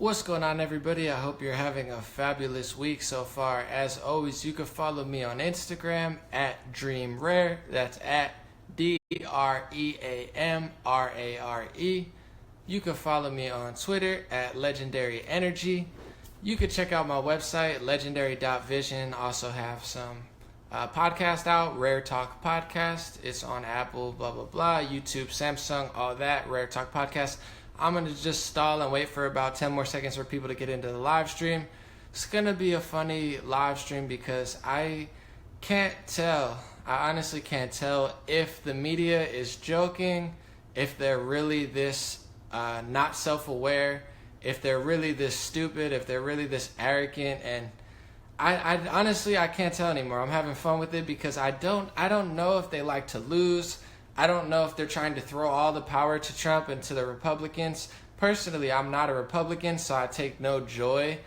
What's going on, everybody? I hope you're having a fabulous week so far. As always, you can follow me on Instagram at DreamRare. That's at DreamRare. You can follow me on Twitter at Legendary Energy. You can check out my website, legendary.vision. Also have some podcast out, Rare Talk Podcast. It's on Apple, blah, blah, blah, YouTube, Samsung, all that, Rare Talk Podcast. I'm going to just stall and wait for about 10 more seconds for people to get into the live stream. It's going to be a funny live stream because I honestly can't tell if the media is joking, if they're really this not self-aware, if they're really this stupid, if they're really this arrogant, and I honestly can't tell anymore. I'm having fun with it because I don't know if they like to lose. I don't know if they're trying to throw all the power to Trump and to the Republicans. Personally, I'm not a Republican, so I take no joy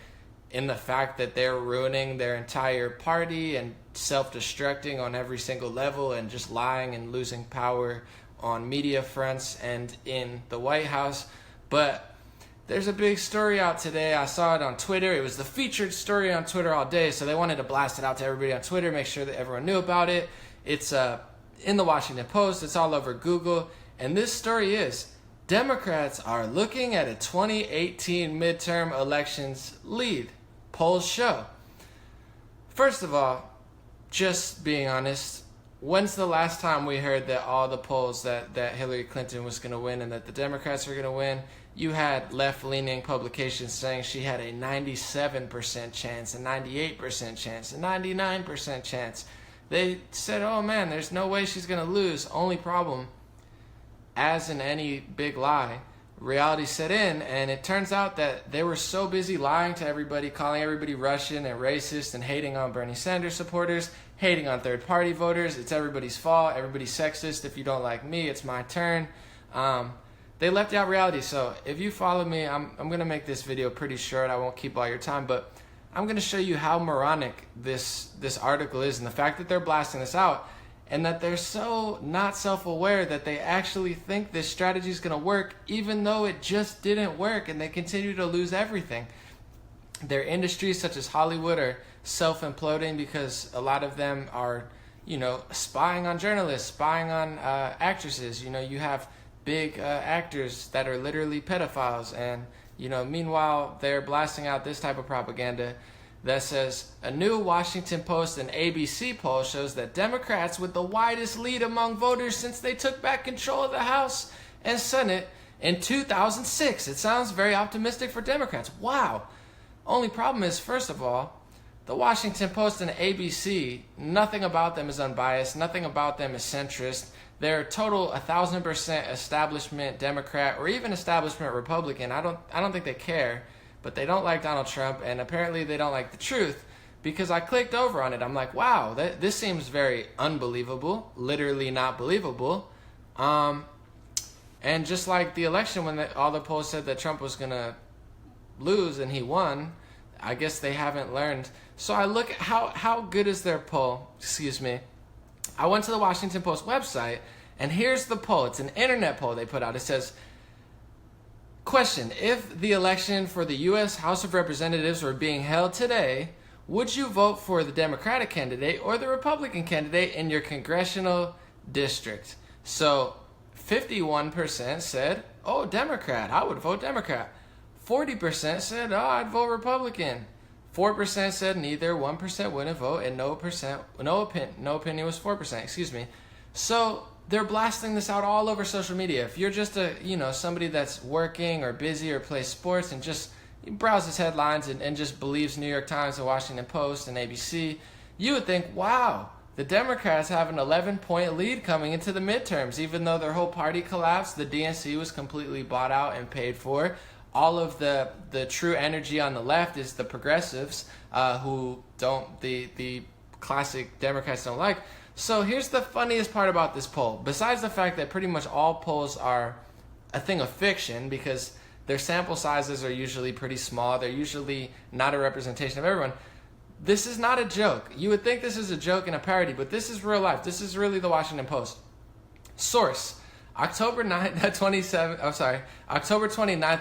in the fact that they're ruining their entire party and self-destructing on every single level and just lying and losing power on media fronts and in the White House. But there's a big story out today. I saw it on Twitter. It was the featured story on Twitter all day, so they wanted to blast it out to everybody on Twitter, make sure that everyone knew about it. It's in the Washington Post. It's all over Google. And this story is, Democrats are looking at a 2018 midterm elections lead. Polls show. First of all, just being honest, when's the last time we heard that all the polls that Hillary Clinton was going to win and that the Democrats were going to win? You had left-leaning publications saying she had a 97% chance, a 98% chance, a 99% chance. They said, oh man, there's no way she's going to lose. Only problem, as in any big lie, reality set in, and it turns out that they were so busy lying to everybody, calling everybody Russian and racist and hating on Bernie Sanders supporters, hating on third-party voters. It's everybody's fault. Everybody's sexist. If you don't like me, it's my turn. They left out reality. So if you follow me, I'm going to make this video pretty short. I won't keep all your time, but I'm going to show you how moronic this article is and the fact that they're blasting this out and that they're so not self-aware that they actually think this strategy is going to work even though it just didn't work, and they continue to lose everything. Their industries such as Hollywood are self-imploding because a lot of them are, spying on journalists, spying on actresses. You have big actors that are literally pedophiles, and meanwhile, they're blasting out this type of propaganda that says, a new Washington Post and ABC poll shows that Democrats with the widest lead among voters since they took back control of the House and Senate in 2006. It sounds very optimistic for Democrats. Wow. Only problem is, first of all, the Washington Post and ABC, nothing about them is unbiased. Nothing about them is centrist. They're total 1,000% establishment Democrat or even establishment Republican. I don't think they care, but they don't like Donald Trump, and apparently they don't like the truth, because I clicked over on it. I'm like, wow, this seems very unbelievable, literally not believable. And just like the election when all the polls said that Trump was going to lose and he won, I guess they haven't learned. So I look at how good is their poll, I went to the Washington Post website, and here's the poll. It's an internet poll they put out. It says, question, if the election for the U.S. House of Representatives were being held today, would you vote for the Democratic candidate or the Republican candidate in your congressional district? So 51% said, oh, Democrat, I would vote Democrat. 40% said, oh, I'd vote Republican. 4% said neither, 1% wouldn't vote, and no opinion was 4%, So they're blasting this out all over social media. If you're just somebody that's working or busy or plays sports and just browses headlines and just believes New York Times and Washington Post and ABC, you would think, wow, the Democrats have an 11-point lead coming into the midterms, even though their whole party collapsed. The DNC was completely bought out and paid for. All of the true energy on the left is the progressives, who the classic Democrats don't like. So here's the funniest part about this poll. Besides the fact that pretty much all polls are a thing of fiction because their sample sizes are usually pretty small, they're usually not a representation of everyone, this is not a joke. You would think this is a joke and a parody, but this is real life. This is really the Washington Post. Source, October 29th,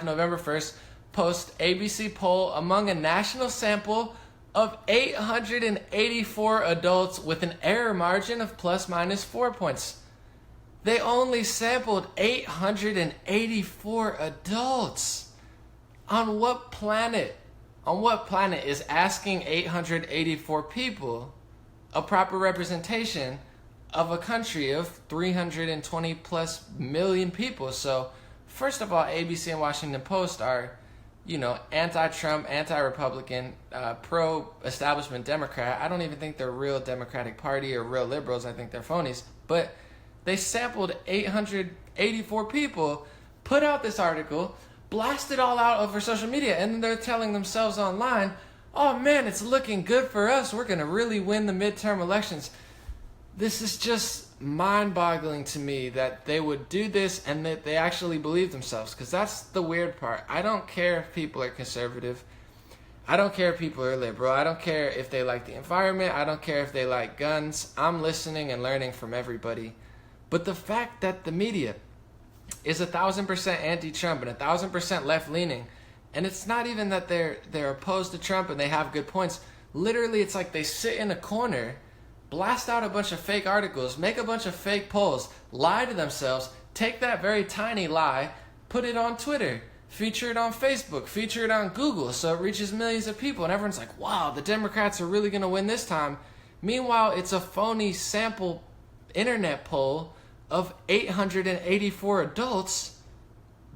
November 1st, Post ABC poll among a national sample of 884 adults with an error margin of plus minus 4 points. They only sampled 884 adults. On what planet? On what planet is asking 884 people a proper representation of a country of 320 plus million people? So, first of all, ABC and Washington Post are, anti-Trump, anti-Republican, pro-establishment Democrat. I don't even think they're real Democratic Party or real liberals. I think they're phonies. But they sampled 884 people, put out this article, blast it all out over social media, and then they're telling themselves online, oh man, it's looking good for us. We're going to really win the midterm elections. This is just mind-boggling to me that they would do this and that they actually believe themselves, because that's the weird part. I don't care if people are conservative. I don't care if people are liberal. I don't care if they like the environment. I don't care if they like guns. I'm listening and learning from everybody. But the fact that the media is 1,000% anti-Trump and 1,000% left-leaning, and it's not even that they're opposed to Trump and they have good points. Literally, it's like they sit in a corner, blast out a bunch of fake articles, make a bunch of fake polls, lie to themselves, take that very tiny lie, put it on Twitter, feature it on Facebook, feature it on Google so it reaches millions of people, and everyone's like, wow, the Democrats are really going to win this time. Meanwhile, it's a phony sample internet poll of 884 adults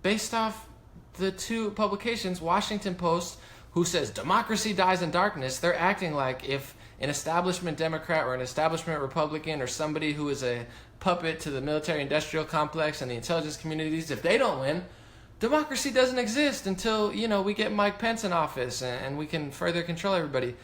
based off the two publications. Washington Post, who says democracy dies in darkness, they're acting like if an establishment Democrat or an establishment Republican or somebody who is a puppet to the military-industrial complex and the intelligence communities, if they don't win, democracy doesn't exist until, we get Mike Pence in office and we can further control everybody.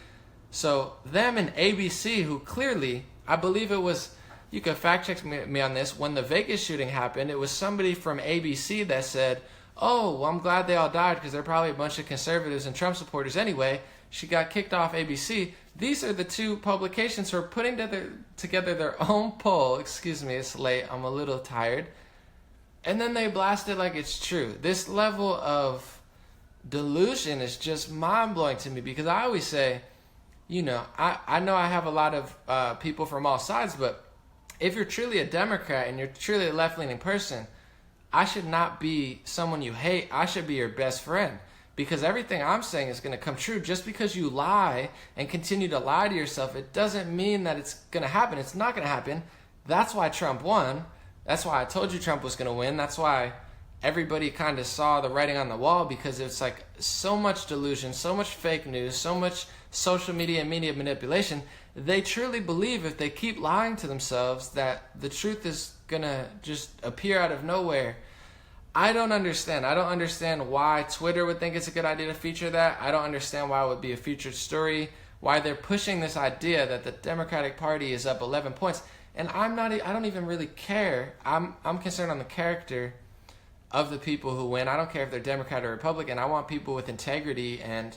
So them and ABC, who clearly, I believe it was, you can fact check me on this, when the Vegas shooting happened, it was somebody from ABC that said, oh, well, I'm glad they all died because they're probably a bunch of conservatives and Trump supporters anyway. She got kicked off ABC. These are the two publications who are putting together their own poll. Excuse me, it's late. I'm a little tired. And then they blast it like it's true. This level of delusion is just mind-blowing to me, because I always say, I know I have a lot of people from all sides, but if you're truly a Democrat and you're truly a left-leaning person, I should not be someone you hate. I should be your best friend, because everything I'm saying is going to come true. Just because you lie and continue to lie to yourself, it doesn't mean that it's going to happen. It's not going to happen. That's why Trump won. That's why I told you Trump was going to win. That's why everybody kind of saw the writing on the wall, because it's like so much delusion, so much fake news, so much social media and media manipulation. They truly believe if they keep lying to themselves that the truth is going to just appear out of nowhere. I don't understand. I don't understand why Twitter would think it's a good idea to feature that. I don't understand why it would be a featured story, why they're pushing this idea that the Democratic Party is up 11 points. And I don't even really care. I'm concerned on the character of the people who win. I don't care if they're Democrat or Republican. I want people with integrity and,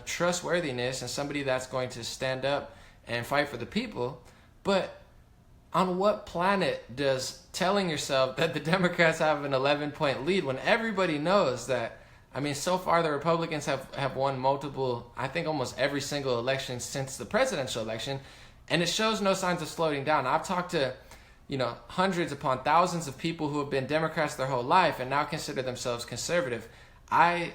trustworthiness, and somebody that's going to stand up and fight for the people. But on what planet does telling yourself that the Democrats have an 11-point lead when everybody knows that, so far the Republicans have won multiple, I think almost every single election since the presidential election, and it shows no signs of slowing down. I've talked to, hundreds upon thousands of people who have been Democrats their whole life and now consider themselves conservative. I,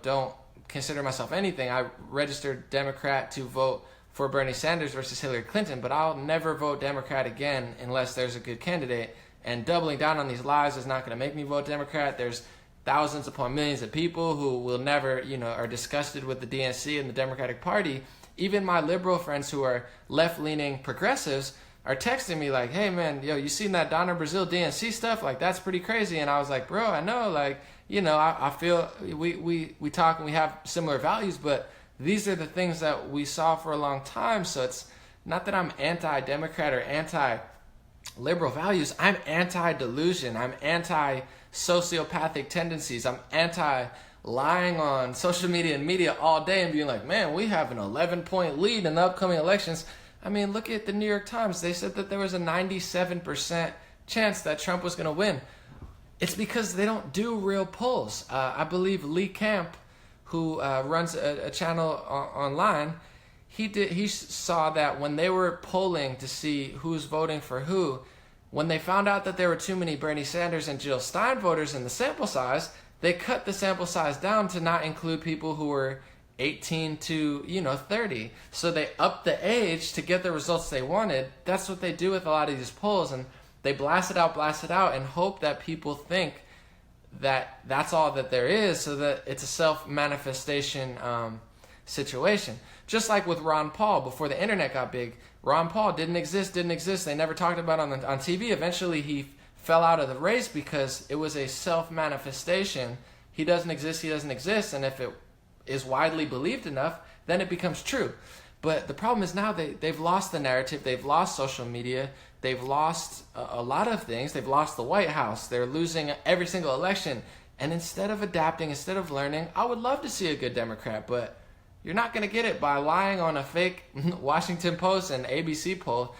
don't consider myself anything. I registered Democrat to vote for Bernie Sanders versus Hillary Clinton, but I'll never vote Democrat again unless there's a good candidate. And doubling down on these lies is not going to make me vote Democrat. There's thousands upon millions of people who will never, are disgusted with the DNC and the Democratic Party. Even my liberal friends who are left-leaning progressives are texting me like, hey man, you seen that Donna Brazile DNC stuff? Like, that's pretty crazy. And I was like, bro, I know, I feel we talk and we have similar values, but these are the things that we saw for a long time. So it's not that I'm anti-Democrat or anti-liberal values. I'm anti-delusion. I'm anti-sociopathic tendencies. I'm anti-lying on social media and media all day and being like, man, we have an 11-point lead in the upcoming elections. Look at the New York Times. They said that there was a 97% chance that Trump was going to win. It's because they don't do real polls. I believe Lee Camp, who runs a channel online, he saw that when they were polling to see who's voting for who, when they found out that there were too many Bernie Sanders and Jill Stein voters in the sample size, they cut the sample size down to not include people who were 18 to 30. So they upped the age to get the results they wanted. That's what they do with a lot of these polls, and they blast it out and hope that people think that that's all that there is, so that it's a self-manifestation situation. Just like with Ron Paul, before the internet got big, Ron Paul didn't exist. They never talked about it on TV. Eventually he fell out of the race because it was a self-manifestation. He doesn't exist, and if it is widely believed enough, then it becomes true. But the problem is now they've lost the narrative, they've lost social media, they've lost a lot of things. They've lost the White House, they're losing every single election. And instead of adapting, instead of learning, I would love to see a good Democrat, but you're not going to get it by lying on a fake Washington Post and ABC poll.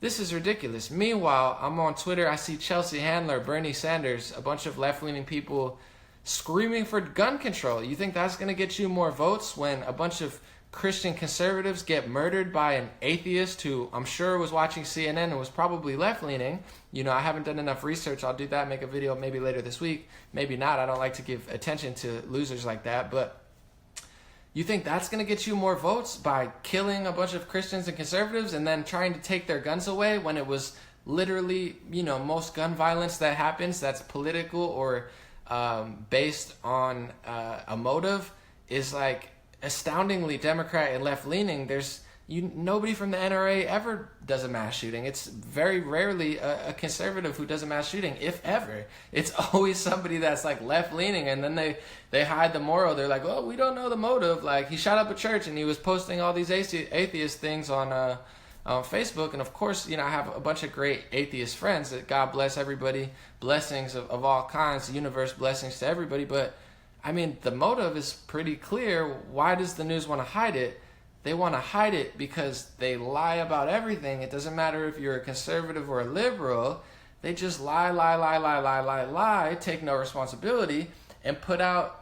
This is ridiculous. Meanwhile, I'm on Twitter, I see Chelsea Handler, Bernie Sanders, a bunch of left-leaning people screaming for gun control. You think that's going to get you more votes when a bunch of Christian conservatives get murdered by an atheist who I'm sure was watching CNN and was probably left-leaning? I haven't done enough research. I'll do that, make a video maybe later this week. Maybe not. I don't like to give attention to losers like that. But you think that's going to get you more votes by killing a bunch of Christians and conservatives and then trying to take their guns away when it was literally, most gun violence that happens that's political or based on a motive is like astoundingly Democrat and left-leaning. There's nobody from the NRA ever does a mass shooting. It's very rarely a conservative who does a mass shooting, if ever. It's always somebody that's like left-leaning, and then they hide the moral. They're like, oh, we don't know the motive. Like, he shot up a church and he was posting all these atheist things on Facebook, and of course, I have a bunch of great atheist friends. That God bless everybody, blessings of all kinds, universe blessings to everybody. But I mean, the motive is pretty clear. Why does the news want to hide it? They want to hide it because they lie about everything. It doesn't matter if you're a conservative or a liberal. They just lie, take no responsibility, and put out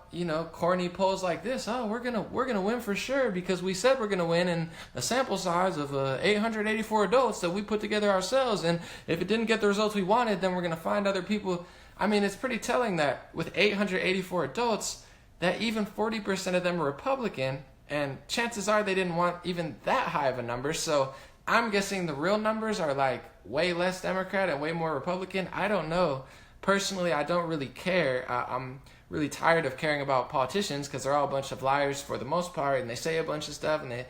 corny polls like this. Oh, we're gonna win for sure because we said we're gonna win in a sample size of 884 adults that we put together ourselves. And if it didn't get the results we wanted, then we're gonna find other people. I mean, it's pretty telling that with 884 adults, that even 40% of them are Republican, and chances are they didn't want even that high of a number. So I'm guessing the real numbers are like way less Democrat and way more Republican. I don't know. Personally, I don't really care. I'm really tired of caring about politicians because they're all a bunch of liars for the most part, and they say a bunch of stuff and they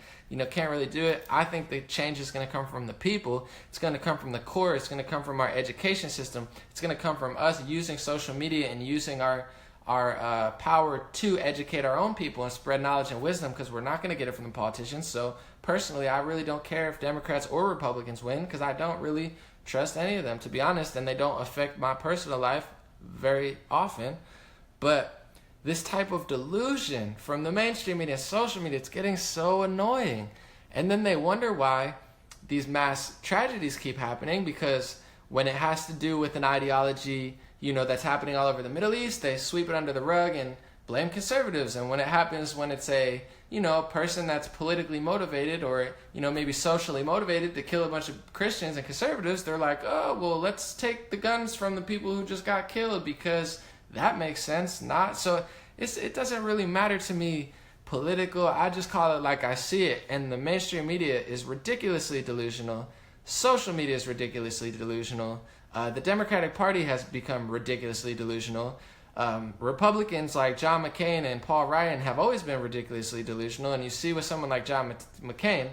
can't really do it. I think the change is going to come from the people. It's going to come from the core. It's going to come from our education system. It's going to come from us using social media and using our power to educate our own people and spread knowledge and wisdom, because we're not going to get it from the politicians. So personally, I really don't care if Democrats or Republicans win, because I don't really trust any of them, to be honest, and they don't affect my personal life very often. But this type of delusion from the mainstream media, social media, it's getting so annoying. And then they wonder why these mass tragedies keep happening, because when it has to do with an ideology, that's happening all over the Middle East, they sweep it under the rug and blame conservatives. And when it happens, when it's a person that's politically motivated or, maybe socially motivated to kill a bunch of Christians and conservatives, they're like, oh, well, let's take the guns from the people who just got killed because that makes sense. Not so. It doesn't really matter to me political. I just call it like I see it. And the mainstream media is ridiculously delusional. Social media is ridiculously delusional. The Democratic Party has become ridiculously delusional. Republicans like John McCain and Paul Ryan have always been ridiculously delusional. And you see with someone like John McCain,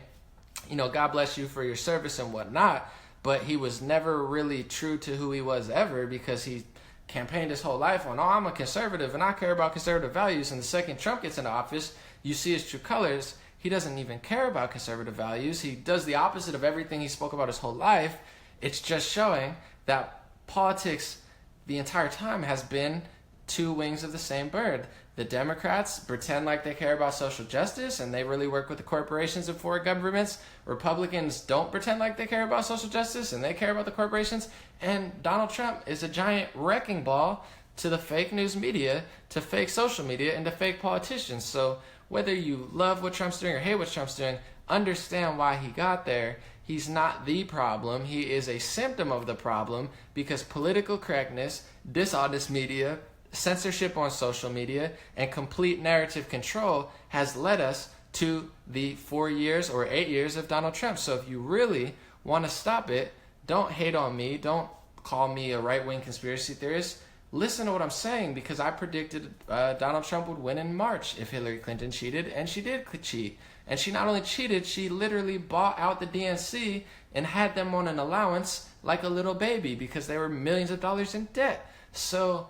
God bless you for your service and whatnot, but he was never really true to who he was ever, because he campaigned his whole life on, I'm a conservative and I care about conservative values. And the second Trump gets into office, you see his true colors. He doesn't even care about conservative values. He does the opposite of everything he spoke about his whole life. It's just showing that politics the entire time has been two wings of the same bird. The Democrats pretend like they care about social justice and they really work with the corporations and foreign governments. Republicans don't pretend like they care about social justice and they care about the corporations. And Donald Trump is a giant wrecking ball to the fake news media, to fake social media, and to fake politicians. So whether you love what Trump's doing or hate what Trump's doing, understand why he got there. He's not the problem. He is a symptom of the problem, because political correctness, dishonest media, censorship on social media, and complete narrative control has led us to the 4 years or 8 years of Donald Trump. So if you really want to stop it, don't hate on me. Don't call me a right-wing conspiracy theorist. Listen to what I'm saying, because I predicted Donald Trump would win in March if Hillary Clinton cheated, and she did cheat. And she not only cheated, she literally bought out the DNC and had them on an allowance like a little baby, because they were millions of dollars in debt. So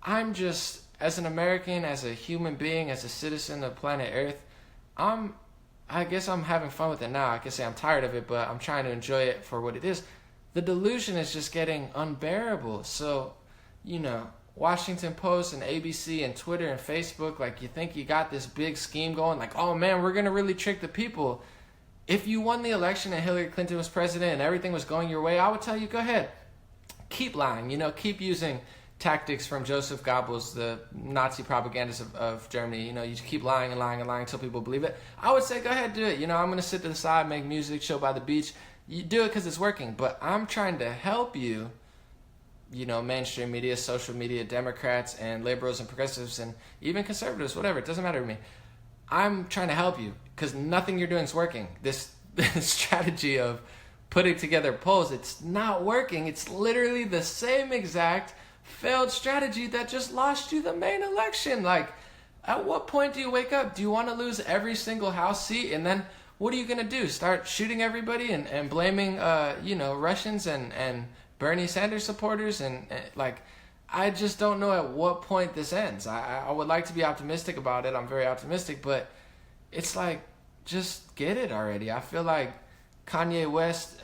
I'm just, as an American, as a human being, as a citizen of planet Earth, I guess I'm having fun with it now. I can say I'm tired of it, but I'm trying to enjoy it for what it is. The delusion is just getting unbearable. So, Washington Post and ABC and Twitter and Facebook, like, you think you got this big scheme going, like, oh man, we're going to really trick the people. If you won the election and Hillary Clinton was president and everything was going your way, I would tell you, go ahead. Keep lying, keep using tactics from Joseph Goebbels, the Nazi propagandist of Germany. You just keep lying and lying and lying until people believe it. I would say, go ahead, do it. I'm going to sit to the side, make music, chill by the beach. You do it because it's working. But I'm trying to help you, mainstream media, social media, Democrats and liberals and progressives and even conservatives, whatever. It doesn't matter to me. I'm trying to help you because nothing you're doing is working. This strategy of putting together polls, it's not working. It's literally the same exact failed strategy that just lost you the main election. Like, at what point do you wake up? Do you want to lose every single House seat? And then what are you going to do? Start shooting everybody and blaming, Russians and Bernie Sanders supporters? And I just don't know at what point this ends. I would like to be optimistic about it. I'm very optimistic, but it's like, just get it already. I feel like Kanye West,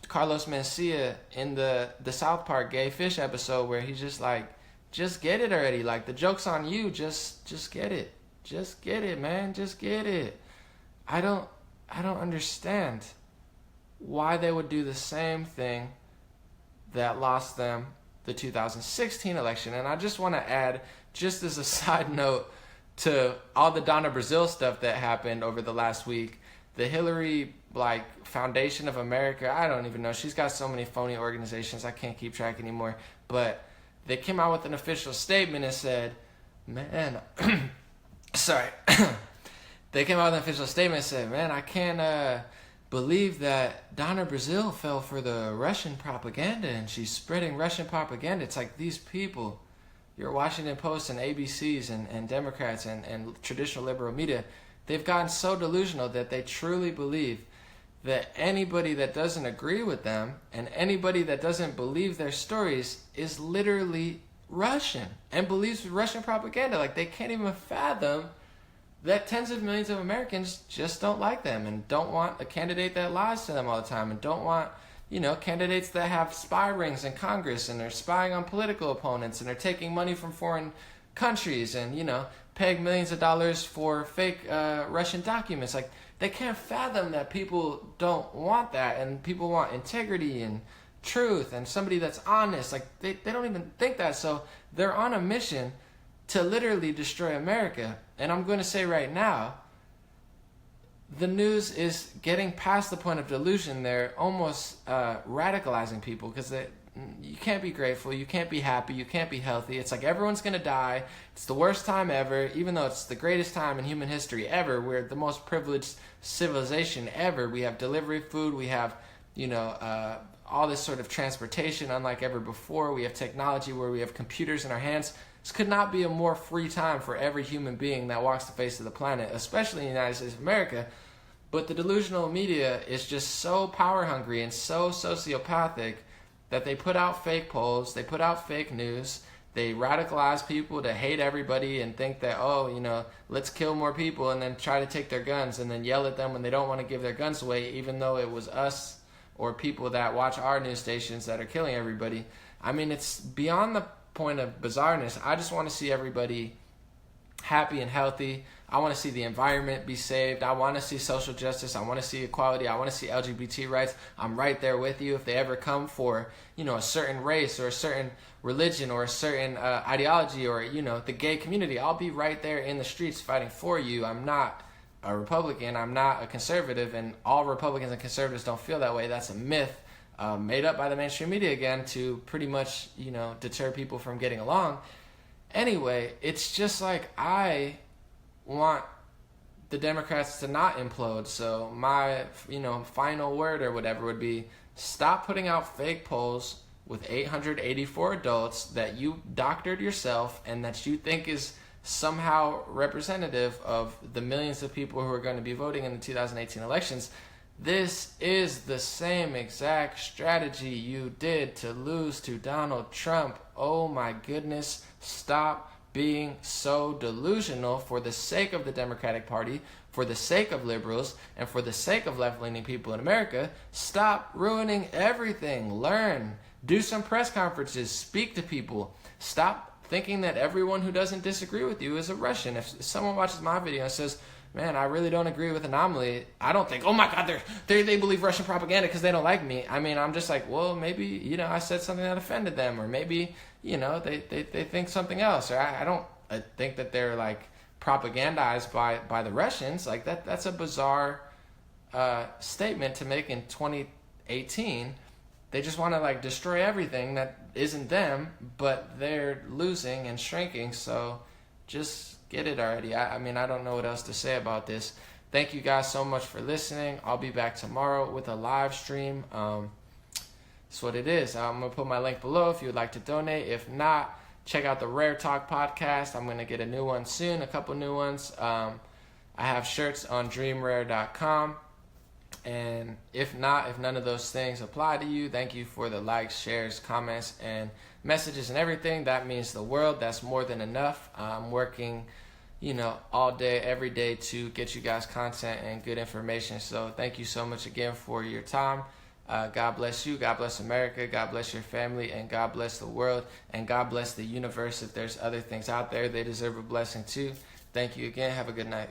Carlos Mencia in the South Park Gay Fish episode, where he's just like, just get it already. Like, the joke's on you. Just get it. Just get it, man. Just get it. I don't understand why they would do the same thing that lost them the 2016 election. And I just want to add, just as a side note to all the Donna Brazile stuff that happened over the last week, the Hillary Foundation of America, I don't even know. She's got so many phony organizations, I can't keep track anymore. But they came out with an official statement and said, man, sorry. They came out with an official statement and said, man, I can't believe that Donna Brazile fell for the Russian propaganda and she's spreading Russian propaganda. It's like, these people, your Washington Post and ABCs and Democrats and traditional liberal media, they've gotten so delusional that they truly believe that anybody that doesn't agree with them and anybody that doesn't believe their stories is literally Russian and believes Russian propaganda. Like, they can't even fathom that tens of millions of Americans just don't like them and don't want a candidate that lies to them all the time and don't want, candidates that have spy rings in Congress and are spying on political opponents and are taking money from foreign countries and, paying millions of dollars for fake Russian documents. Like, they can't fathom that people don't want that, and people want integrity and truth and somebody that's honest. Like, they don't even think that. So they're on a mission to literally destroy America. And I'm going to say right now, the news is getting past the point of delusion. They're almost radicalizing people, because you can't be grateful, you can't be happy, you can't be healthy. It's like everyone's going to die. It's the worst time ever, even though it's the greatest time in human history ever. We're the most privileged civilization ever. We have delivery food, we have, all this sort of transportation unlike ever before. We have technology where we have computers in our hands. This could not be a more free time for every human being that walks the face of the planet, especially in the United States of America. But the delusional media is just so power hungry and so sociopathic that they put out fake polls, they put out fake news, they radicalize people to hate everybody and think that, let's kill more people, and then try to take their guns and then yell at them when they don't want to give their guns away, even though it was us or people that watch our news stations that are killing everybody. I mean, it's beyond the point of bizarreness. I just want to see everybody happy and healthy. I want to see the environment be saved. I want to see social justice. I want to see equality. I want to see LGBT rights. I'm right there with you. If they ever come for, a certain race or a certain religion or a certain ideology or, the gay community, I'll be right there in the streets fighting for you. I'm not a Republican. I'm not a conservative, and all Republicans and conservatives don't feel that way. That's a myth made up by the mainstream media again to pretty much, deter people from getting along. Anyway, it's just like I want the Democrats to not implode. So my, final word or whatever would be, stop putting out fake polls with 884 adults that you doctored yourself and that you think is somehow representative of the millions of people who are going to be voting in the 2018 elections. This is the same exact strategy you did to lose to Donald Trump. Oh my goodness, stop being so delusional for the sake of the Democratic Party, for the sake of liberals, and for the sake of left-leaning people in America. Stop ruining everything. Learn. Do some press conferences. Speak to people. Stop thinking that everyone who doesn't disagree with you is a Russian. If someone watches my video and says, man, I really don't agree with Anomaly, I don't think, oh my God, they believe Russian propaganda because they don't like me. I mean, I'm just like, well, maybe, I said something that offended them, or maybe, they think something else, or I don't think that they're like propagandized by the Russians. Like that's a bizarre statement to make in 2018. They just want to like destroy everything that isn't them, but they're losing and shrinking. So just get it already. I mean, I don't know what else to say about this. Thank you guys so much for listening. I'll be back tomorrow with a live stream. That's what it is. I'm going to put my link below if you would like to donate. If not, check out the Rare Talk podcast. I'm going to get a new one soon, a couple new ones. I have shirts on dreamrare.com. And if none of those things apply to you, thank you for the likes, shares, comments, and messages and everything. That means the world. That's more than enough. I'm working, all day, every day to get you guys content and good information. So thank you so much again for your time. God bless you. God bless America. God bless your family. And God bless the world. And God bless the universe. If there's other things out there, they deserve a blessing too. Thank you again. Have a good night.